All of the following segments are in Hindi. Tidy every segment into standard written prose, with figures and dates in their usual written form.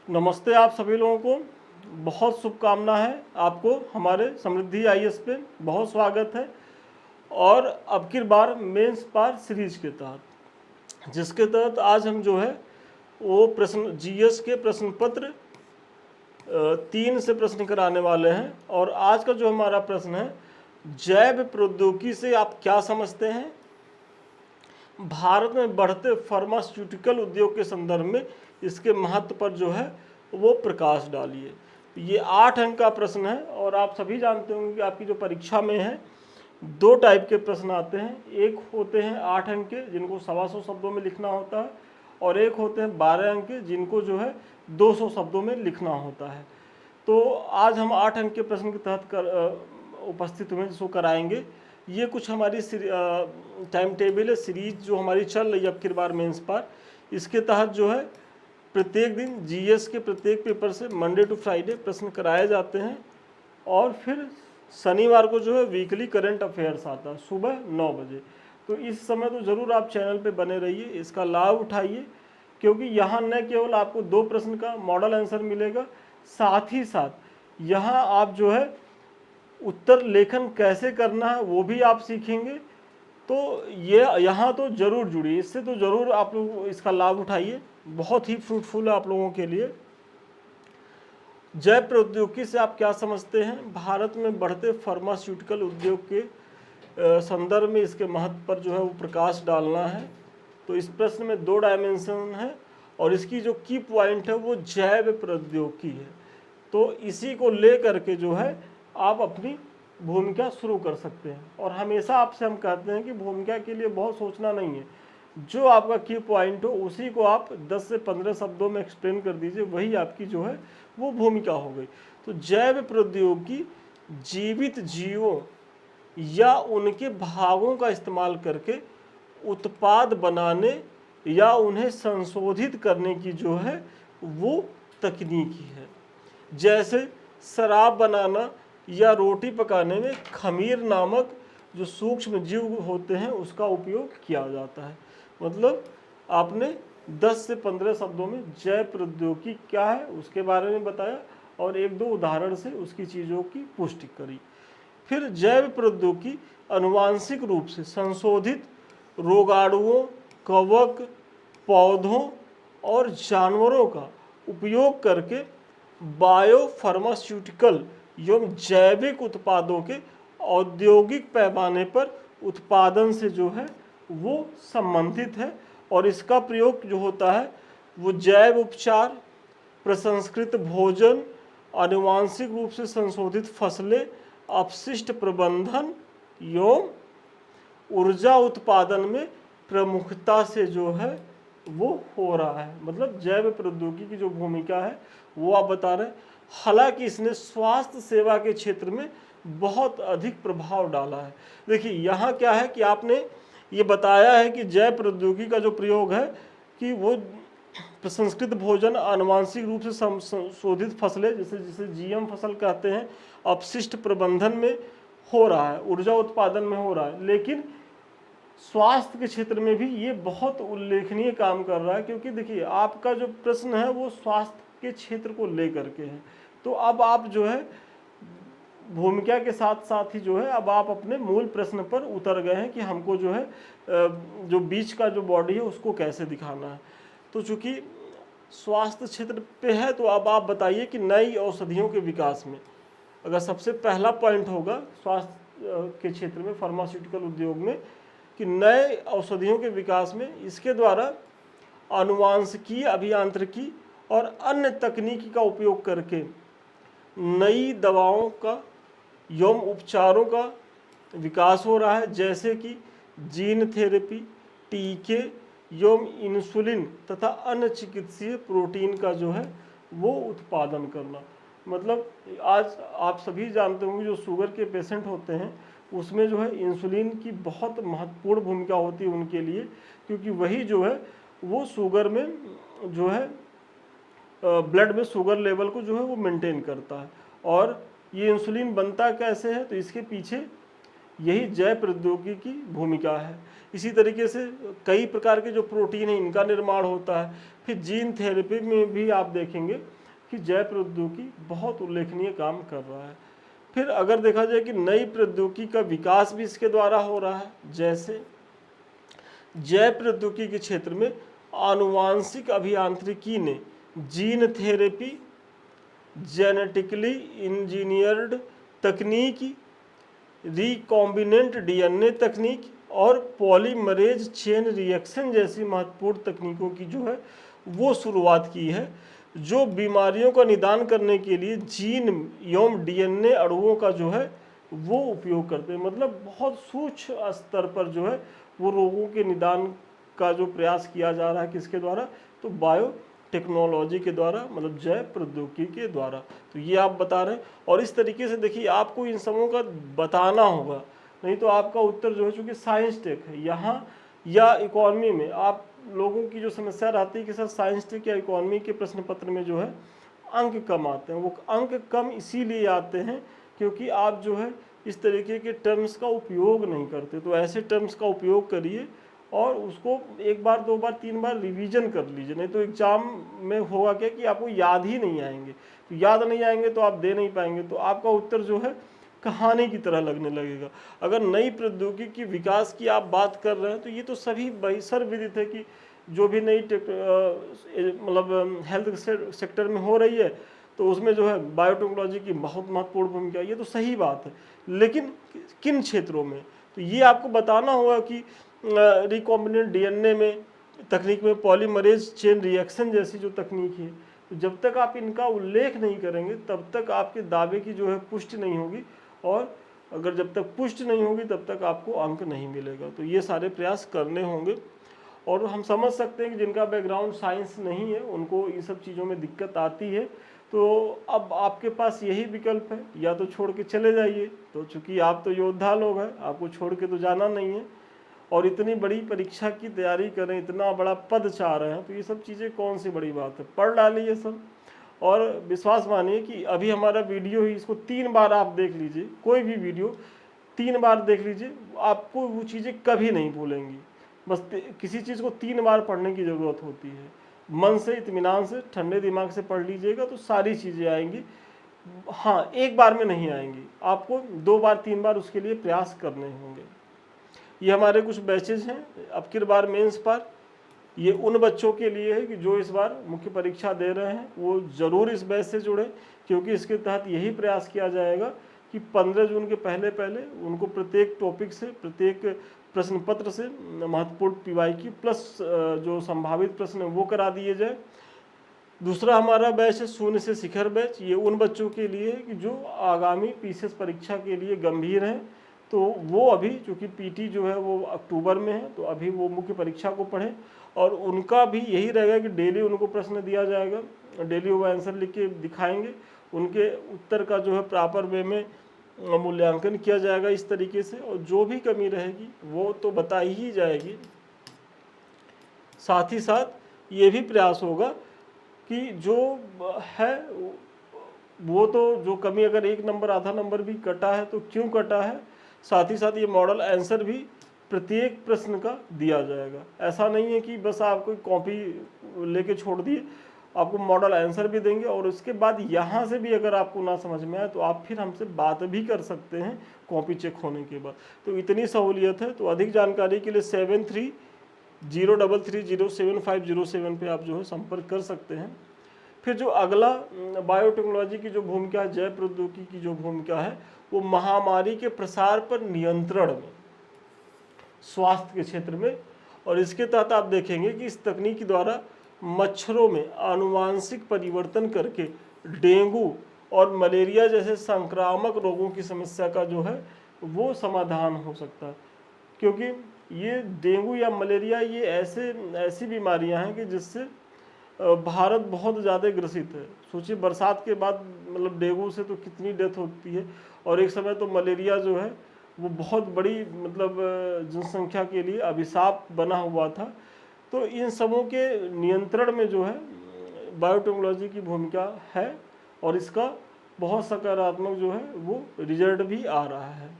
नमस्ते आप सभी लोगों को। बहुत शुभकामना है आपको हमारे समृद्धि आईएएस पे बहुत स्वागत है। और अब की बार मेंस पार सीरीज के तहत जिसके तहत आज हम जो है वो प्रश्न जीएस के प्रश्न पत्र 3 से प्रश्न कराने वाले हैं। और आज का जो हमारा प्रश्न है, जैव प्रौद्योगिकी से आप क्या समझते हैं, भारत में बढ़ते फार्मास्यूटिकल उद्योग के संदर्भ में इसके महत्व पर जो है वो प्रकाश डालिए। ये 8 अंक का प्रश्न है और आप सभी जानते होंगे कि आपकी जो परीक्षा में है 2 टाइप के प्रश्न आते हैं। एक होते हैं 8 अंक के जिनको 125 शब्दों में लिखना होता है, और एक होते हैं 12 अंक के जिनको जो है 200 शब्दों में लिखना होता है। तो आज हम 8 अंक के प्रश्न के तहत उपस्थित हुए जिसको कराएंगे। ये कुछ हमारी टाइम टेबल है, सीरीज जो हमारी चल रही है अब की बार मेंस पार। इसके तहत जो है प्रत्येक दिन जीएस के प्रत्येक पेपर से मंडे टू फ्राइडे प्रश्न कराए जाते हैं, और फिर शनिवार को जो है वीकली करंट अफेयर्स आता है सुबह 9 बजे। तो इस समय तो ज़रूर आप चैनल पे बने रहिए, इसका लाभ उठाइए, क्योंकि यहाँ न केवल आपको 2 प्रश्न का मॉडल आंसर मिलेगा, साथ ही साथ यहाँ आप जो है उत्तर लेखन कैसे करना है वो भी आप सीखेंगे। तो ये यहाँ तो ज़रूर जुड़िए, इससे तो ज़रूर आप लोग इसका लाभ उठाइए, बहुत ही फ्रूटफुल है आप लोगों के लिए। जैव प्रौद्योगिकी से आप क्या समझते हैं, भारत में बढ़ते फार्मास्यूटिकल उद्योग के संदर्भ में इसके महत्व पर जो है वो प्रकाश डालना है। तो इस प्रश्न में 2 डायमेंशन है और इसकी जो की पॉइंट है वो जैव प्रौद्योगिकी है। तो इसी को ले करके जो है आप अपनी भूमिका शुरू कर सकते हैं। और हमेशा आपसे हम कहते हैं कि भूमिका के लिए बहुत सोचना नहीं है, जो आपका की पॉइंट हो उसी को आप 10 से 15 शब्दों में एक्सप्लेन कर दीजिए, वही आपकी जो है वो भूमिका हो गई। तो जैव प्रौद्योगिकी जीवित जीवों या उनके भागों का इस्तेमाल करके उत्पाद बनाने या उन्हें संशोधित करने की जो है वो तकनीकी है। जैसे शराब बनाना या रोटी पकाने में खमीर नामक जो सूक्ष्म जीव होते हैं उसका उपयोग किया जाता है। मतलब आपने 10 से 15 शब्दों में जैव प्रौद्योगिकी क्या है उसके बारे में बताया और 1-2 उदाहरण से उसकी चीज़ों की पुष्टि करी। फिर जैव प्रौद्योगिकी आनुवांशिक रूप से संशोधित रोगाणुओं, कवक, पौधों और जानवरों का उपयोग करके बायोफार्मास्यूटिकल एवं जैविक उत्पादों के औद्योगिक पैमाने पर उत्पादन से जो है वो संबंधित है। और इसका प्रयोग जो होता है वो जैव उपचार, प्रसंस्कृत भोजन, आनुवांशिक रूप से संशोधित फसलें, अपशिष्ट प्रबंधन एवं ऊर्जा उत्पादन में प्रमुखता से जो है वो हो रहा है। मतलब जैव प्रौद्योगिकी की जो भूमिका है वो आप बता रहे हैं। हालांकि इसने स्वास्थ्य सेवा के क्षेत्र में बहुत अधिक प्रभाव डाला है। देखिए यहाँ क्या है कि आपने ये बताया है कि जैव प्रौद्योगिकी का जो प्रयोग है कि वो प्रसंस्कृत भोजन, आनुवांशिक रूप से संशोधित फसलें जिसे जीएम फसल कहते हैं, अपशिष्ट प्रबंधन में हो रहा है, ऊर्जा उत्पादन में हो रहा है। लेकिन स्वास्थ्य के क्षेत्र में भी ये बहुत उल्लेखनीय काम कर रहा है, क्योंकि देखिए आपका जो प्रश्न है वो स्वास्थ्य के क्षेत्र को लेकर के है। तो अब आप जो है भूमिका के साथ साथ ही जो है अब आप अपने मूल प्रश्न पर उतर गए हैं कि हमको जो है जो बीच का जो बॉडी है उसको कैसे दिखाना है। तो चूंकि स्वास्थ्य क्षेत्र पे है तो अब आप बताइए कि नई औषधियों के विकास में अगर सबसे पहला पॉइंट होगा स्वास्थ्य के क्षेत्र में, फार्मास्यूटिकल उद्योग में, कि नए औषधियों के विकास में इसके द्वारा आनुवांशिकीय अभियांत्रिकी और अन्य तकनीकी का उपयोग करके नई दवाओं का एवं उपचारों का विकास हो रहा है, जैसे कि जीन थेरेपी, टीके एवं इंसुलिन तथा अन्य चिकित्सीय प्रोटीन का जो है वो उत्पादन करना। मतलब आज आप सभी जानते होंगे जो शुगर के पेशेंट होते हैं उसमें जो है इंसुलिन की बहुत महत्वपूर्ण भूमिका होती है उनके लिए, क्योंकि वही जो है वो शुगर में जो है ब्लड में शुगर लेवल को जो है वो मेंटेन करता है। और ये इंसुलिन बनता कैसे है, तो इसके पीछे यही जैव प्रौद्योगिकी की भूमिका है। इसी तरीके से कई प्रकार के जो प्रोटीन हैं इनका निर्माण होता है। फिर जीन थेरेपी में भी आप देखेंगे कि जैव प्रौद्योगिकी बहुत उल्लेखनीय काम कर रहा है। फिर अगर देखा जाए कि नई प्रौद्योगिकी का विकास भी इसके द्वारा हो रहा है, जैसे जैव प्रौद्योगिकी के क्षेत्र में आनुवांशिक अभियांत्रिकी ने जीन थेरेपी, जेनेटिकली इंजीनियर्ड तकनीक, रिकॉम्बिनेंट डीएनए तकनीक और पॉलीमरेज चेन रिएक्शन जैसी महत्वपूर्ण तकनीकों की जो है वो शुरुआत की है, जो बीमारियों का निदान करने के लिए जीन एवं डीएनए अणुओं का जो है वो उपयोग करते हैं। मतलब बहुत सूक्ष्म स्तर पर जो है वो रोगों के निदान का जो प्रयास किया जा रहा है, किसके द्वारा, तो बायो टेक्नोलॉजी के द्वारा, मतलब जैव प्रौद्योगिकी के द्वारा। तो ये आप बता रहे हैं। और इस तरीके से देखिए आपको इन सबों का बताना होगा, नहीं तो आपका उत्तर जो है, चूँकि साइंस टेक है यहाँ या इकोनॉमी में, आप लोगों की जो समस्या रहती है कि सर साइंस टेक या इकोनॉमी के प्रश्न पत्र में जो है अंक कम आते हैं। वो अंक कम इसीलिए आते हैं क्योंकि आप जो है इस तरीके के टर्म्स का उपयोग नहीं करते। तो ऐसे टर्म्स का उपयोग करिए और उसको एक बार, दो बार, तीन बार रिवीजन कर लीजिए, नहीं तो एग्जाम में होगा क्या कि आपको याद ही नहीं आएंगे। तो याद नहीं आएंगे तो आप दे नहीं पाएंगे, तो आपका उत्तर जो है कहानी की तरह लगने लगेगा। अगर नई प्रौद्योगिकी की विकास की आप बात कर रहे हैं तो ये तो सभी बहिसर विदित है कि जो भी नई मतलब हेल्थ सेक्टर में हो रही है तो उसमें जो है बायोटेक्नोलॉजी की बहुत महत्वपूर्ण भूमिका है। ये तो सही बात है, लेकिन किन क्षेत्रों में, तो ये आपको बताना होगा कि रिकॉम्बिनेंट डीएनए में तकनीक में पॉलीमरेज चेन रिएक्शन जैसी जो तकनीक है, तो जब तक आप इनका उल्लेख नहीं करेंगे तब तक आपके दावे की जो है पुष्टि नहीं होगी, और अगर जब तक पुष्टि नहीं होगी तब तक आपको अंक नहीं मिलेगा। तो ये सारे प्रयास करने होंगे। और हम समझ सकते हैं कि जिनका बैकग्राउंड साइंस नहीं है उनको इन सब चीज़ों में दिक्कत आती है। तो अब आपके पास यही विकल्प है, या तो छोड़ के चले जाइए, तो चूंकि आप तो योद्धा लोग हैं, आपको छोड़ के तो जाना नहीं है, और इतनी बड़ी परीक्षा की तैयारी करें, इतना बड़ा पद चाह रहे हैं, तो ये सब चीज़ें कौन सी बड़ी बात है, पढ़ डालिए सब। और विश्वास मानिए कि अभी हमारा वीडियो ही, इसको 3 बार आप देख लीजिए, कोई भी वीडियो 3 बार देख लीजिए, आपको वो चीज़ें कभी नहीं भूलेंगी। बस किसी चीज़ को 3 बार पढ़ने की ज़रूरत होती है। मन से, इत्मीनान से, ठंडे दिमाग से पढ़ लीजिएगा तो सारी चीज़ें आएंगी। हाँ, एक बार में नहीं आएंगी, आपको 2 बार 3 बार उसके लिए प्रयास करने होंगे। ये हमारे कुछ बैचेज हैं अब की बार मेंस पर। ये उन बच्चों के लिए है कि जो इस बार मुख्य परीक्षा दे रहे हैं, वो ज़रूर इस बैच से जुड़े, क्योंकि इसके तहत यही प्रयास किया जाएगा कि 15 जून के पहले पहले उनको प्रत्येक टॉपिक से, प्रत्येक प्रश्न पत्र से महत्वपूर्ण पीवाईक्यू प्लस जो संभावित प्रश्न है वो करा दिए जाए। दूसरा हमारा बैच है शून्य से शिखर बैच। ये उन बच्चों के लिए है कि जो आगामी पीसीएस परीक्षा के लिए गंभीर हैं, तो वो अभी चूँकि पीटी जो है वो अक्टूबर में है, तो अभी वो मुख्य परीक्षा को पढ़ें, और उनका भी यही रहेगा कि डेली उनको प्रश्न दिया जाएगा, डेली वो आंसर लिख के दिखाएंगे, उनके उत्तर का जो है प्रॉपर वे में मूल्यांकन किया जाएगा इस तरीके से, और जो भी कमी रहेगी वो तो बताई ही जाएगी। साथ ही साथ ये भी प्रयास होगा कि जो है वो तो जो कमी, अगर 1 नंबर आधा नंबर भी कटा है तो क्यों कटा है, साथ ही साथ ये मॉडल आंसर भी प्रत्येक प्रश्न का दिया जाएगा। ऐसा नहीं है कि बस आप कोई कॉपी लेके छोड़ दिए, आपको मॉडल आंसर भी देंगे, और उसके बाद यहाँ से भी अगर आपको ना समझ में आए तो आप फिर हमसे बात भी कर सकते हैं कॉपी चेक होने के बाद। तो इतनी सहूलियत है। तो अधिक जानकारी के लिए 7303307507 पे आप जो है संपर्क कर सकते हैं। फिर जो अगला बायोटेक्नोलॉजी की जो भूमिका है, जैव प्रौद्योगिकी की जो भूमिका है, वो महामारी के प्रसार पर नियंत्रण में, स्वास्थ्य के क्षेत्र में। और इसके तहत आप देखेंगे कि इस तकनीक द्वारा मच्छरों में आनुवांशिक परिवर्तन करके डेंगू और मलेरिया जैसे संक्रामक रोगों की समस्या का जो है वो समाधान हो सकता है। क्योंकि ये डेंगू या मलेरिया ये ऐसी बीमारियां हैं कि जिससे भारत बहुत ज़्यादा ग्रसित है। सोचिए बरसात के बाद मतलब डेंगू से तो कितनी डेथ होती है, और एक समय तो मलेरिया जो है वो बहुत बड़ी मतलब जनसंख्या के लिए अभिशाप बना हुआ था। तो इन सबों के नियंत्रण में जो है बायोटेक्नोलॉजी की भूमिका है, और इसका बहुत सकारात्मक जो है वो रिजल्ट भी आ रहा है।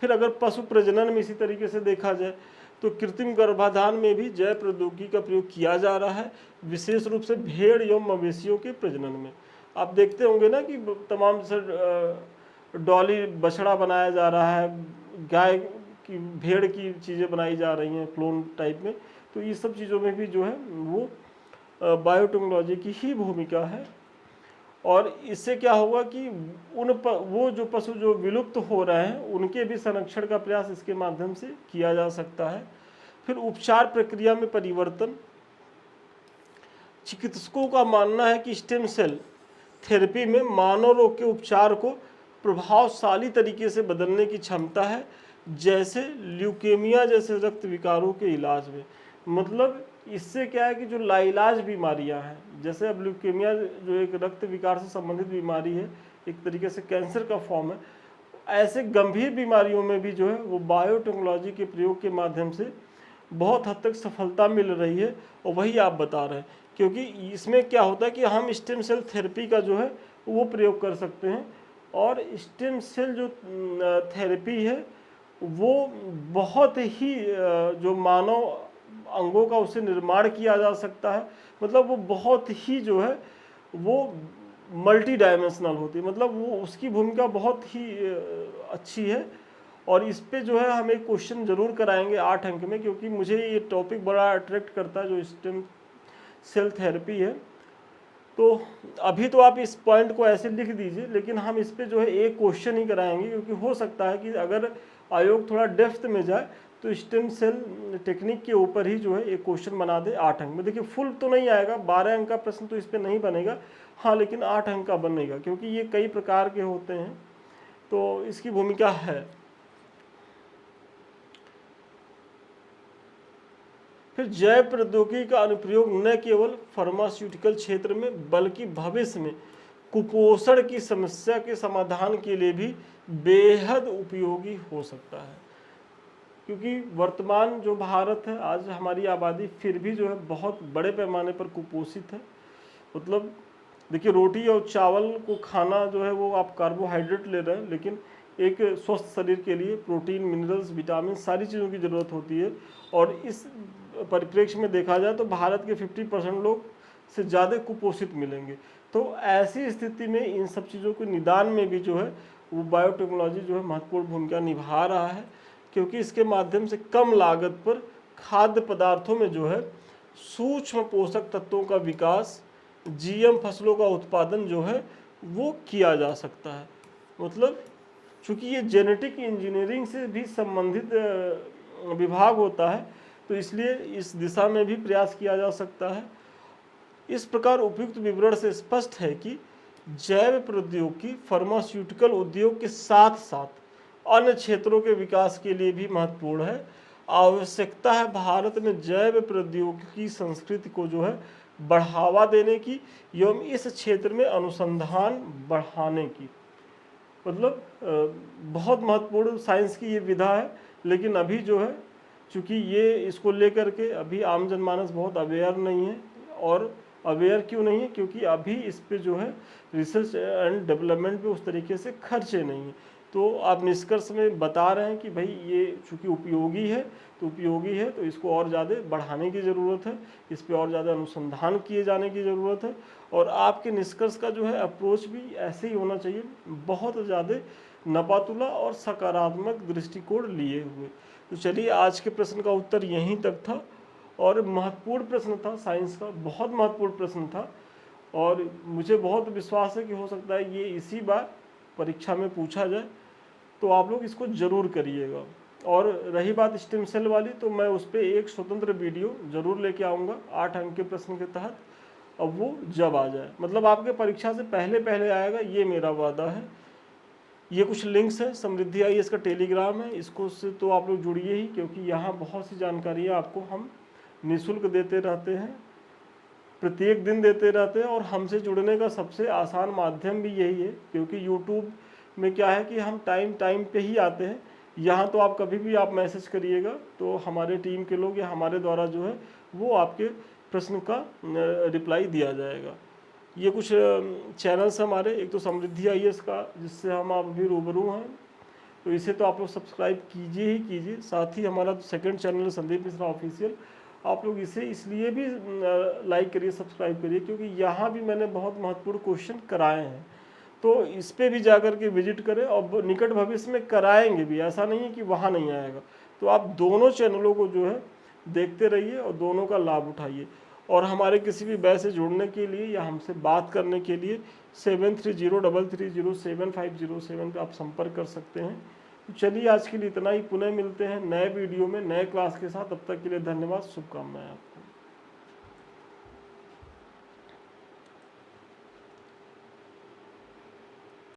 फिर अगर पशु प्रजनन में इसी तरीके से देखा जाए तो कृत्रिम गर्भाधान में भी जैव प्रौद्योगिकी का प्रयोग किया जा रहा है, विशेष रूप से भेड़ एवं मवेशियों के प्रजनन में। आप देखते होंगे ना कि तमाम जैसे डॉली बछड़ा बनाया जा रहा है, गाय की भेड़ की चीज़ें बनाई जा रही हैं क्लोन टाइप में। तो ये सब चीज़ों में भी जो है वो बायोटेक्नोलॉजी की ही भूमिका है। और इससे क्या होगा कि वो जो पशु जो विलुप्त हो रहे हैं उनके भी संरक्षण का प्रयास इसके माध्यम से किया जा सकता है। फिर उपचार प्रक्रिया में परिवर्तन। चिकित्सकों का मानना है कि स्टेम सेल थेरेपी में मानव रोग के उपचार को प्रभावशाली तरीके से बदलने की क्षमता है, जैसे ल्यूकेमिया जैसे रक्त विकारों के इलाज में। मतलब इससे क्या है कि जो लाइलाज बीमारियां हैं, जैसे अब ल्यूकेमिया जो एक रक्त विकार से संबंधित बीमारी है, एक तरीके से कैंसर का फॉर्म है, ऐसे गंभीर बीमारियों में भी जो है वो बायोटेक्नोलॉजी के प्रयोग के माध्यम से बहुत हद तक सफलता मिल रही है। और वही आप बता रहे हैं, क्योंकि इसमें क्या होता है कि हम स्टेम सेल थेरेपी का जो है वो प्रयोग कर सकते हैं। और स्टेम सेल जो थेरेपी है वो बहुत ही जो मानव अंगों का उससे निर्माण किया जा सकता है। मतलब वो बहुत ही जो है वो मल्टी डायमेंशनल होती है, मतलब वो उसकी भूमिका बहुत ही अच्छी है। और इस पे जो है हम एक क्वेश्चन जरूर कराएंगे 8 अंक में, क्योंकि मुझे ये टॉपिक बड़ा अट्रैक्ट करता है जो स्टेम सेल थेरेपी है। तो अभी तो आप इस पॉइंट को ऐसे लिख दीजिए, लेकिन हम इस पे जो है एक क्वेश्चन ही कराएंगे, क्योंकि हो सकता है कि अगर आयोग थोड़ा डेप्थ में जाए तो स्टेम सेल टेक्निक के ऊपर ही जो है एक क्वेश्चन बना दे 8 अंक में। देखिए फुल तो नहीं आएगा, 12 अंक का प्रश्न तो इस पर नहीं बनेगा, हाँ, लेकिन 8 अंक का बनेगा, क्योंकि ये कई प्रकार के होते हैं तो इसकी भूमिका है। फिर जैव प्रौद्योगिकी का अनुप्रयोग न केवल फार्मास्यूटिकल क्षेत्र में बल्कि भविष्य में कुपोषण की समस्या के समाधान के लिए भी बेहद उपयोगी हो सकता है। क्योंकि वर्तमान जो भारत है, आज हमारी आबादी फिर भी जो है बहुत बड़े पैमाने पर कुपोषित है। मतलब देखिए रोटी और चावल को खाना जो है वो आप कार्बोहाइड्रेट ले रहे हैं, लेकिन एक स्वस्थ शरीर के लिए प्रोटीन, मिनरल्स, विटामिन सारी चीज़ों की ज़रूरत होती है। और इस परिप्रेक्ष्य में देखा जाए तो भारत के 50% लोग से ज़्यादा कुपोषित मिलेंगे। तो ऐसी स्थिति में इन सब चीज़ों के निदान में भी जो है वो बायोटेक्नोलॉजी जो है महत्वपूर्ण भूमिका निभा रहा है, क्योंकि इसके माध्यम से कम लागत पर खाद्य पदार्थों में जो है सूक्ष्म पोषक तत्वों का विकास, जीएम फसलों का उत्पादन जो है वो किया जा सकता है। मतलब चूँकि ये जेनेटिक इंजीनियरिंग से भी संबंधित विभाग होता है, तो इसलिए इस दिशा में भी प्रयास किया जा सकता है। इस प्रकार उपयुक्त विवरण से स्पष्ट है कि जैव प्रौद्योगिकी फार्मास्यूटिकल उद्योग के साथ साथ अन्य क्षेत्रों के विकास के लिए भी महत्वपूर्ण है। आवश्यकता है भारत में जैव प्रौद्योगिकी संस्कृति को जो है बढ़ावा देने की एवं इस क्षेत्र में अनुसंधान बढ़ाने की। मतलब बहुत महत्वपूर्ण साइंस की ये विधा है, लेकिन अभी जो है चूँकि ये इसको लेकर के अभी आम जनमानस बहुत अवेयर नहीं है। और अवेयर क्यों नहीं है? क्योंकि अभी इस पे जो है रिसर्च एंड डेवलपमेंट पे उस तरीके से खर्चे नहीं हैं। तो आप निष्कर्ष में बता रहे हैं कि भाई ये चूँकि उपयोगी है तो इसको और ज़्यादा बढ़ाने की ज़रूरत है, इस पे और ज़्यादा अनुसंधान किए जाने की ज़रूरत है। और आपके निष्कर्ष का जो है अप्रोच भी ऐसे ही होना चाहिए, बहुत ज़्यादा नपातुला और सकारात्मक दृष्टिकोण लिए हुए। तो चलिए आज के प्रश्न का उत्तर यहीं तक था, और महत्वपूर्ण प्रश्न था, साइंस का बहुत महत्वपूर्ण प्रश्न था। और मुझे बहुत विश्वास है कि हो सकता है ये इसी बार परीक्षा में पूछा जाए, तो आप लोग इसको ज़रूर करिएगा। और रही बात स्टेम सेल वाली, तो मैं उस पर एक स्वतंत्र वीडियो ज़रूर लेके आऊँगा 8 अंक के प्रश्न के तहत। अब वो जब आ जाए, मतलब आपके परीक्षा से पहले पहले आएगा, ये मेरा वादा है। ये कुछ लिंक्स है, समृद्धि IAS का टेलीग्राम है, इसको से तो आप लोग जुड़िए ही, क्योंकि यहाँ बहुत सी जानकारियाँ आपको हम निःशुल्क देते रहते हैं, प्रत्येक दिन देते रहते हैं। और हमसे जुड़ने का सबसे आसान माध्यम भी यही है, क्योंकि यूट्यूब में क्या है कि हम टाइम पे ही आते हैं। यहाँ तो आप कभी भी आप मैसेज करिएगा तो हमारे टीम के लोग या हमारे द्वारा जो है वो आपके प्रश्न का रिप्लाई दिया जाएगा। ये कुछ चैनल्स हमारे, एक तो समृद्धि IAS का जिससे हम आप भी रूबरू हैं, तो इसे तो आप लोग सब्सक्राइब कीजिए ही कीजिए। साथ ही हमारा second channel Sandeep Mishra official, आप लोग इसे इसलिए भी लाइक करिए, सब्सक्राइब करिए, क्योंकि यहाँ भी मैंने बहुत महत्वपूर्ण क्वेश्चन कराए हैं। तो इस पे भी जाकर के विजिट करें और निकट भविष्य में कराएंगे भी, ऐसा नहीं है कि वहाँ नहीं आएगा। तो आप दोनों चैनलों को जो है देखते रहिए और दोनों का लाभ उठाइए। और हमारे किसी भी बैच से जुड़ने के लिए या हमसे बात करने के लिए 7303307507 पे आप संपर्क कर सकते हैं। तो चलिए आज के लिए इतना ही, पुनः मिलते हैं नए वीडियो में नए क्लास के साथ। तब तक के लिए धन्यवाद, शुभकामनाएं आपको।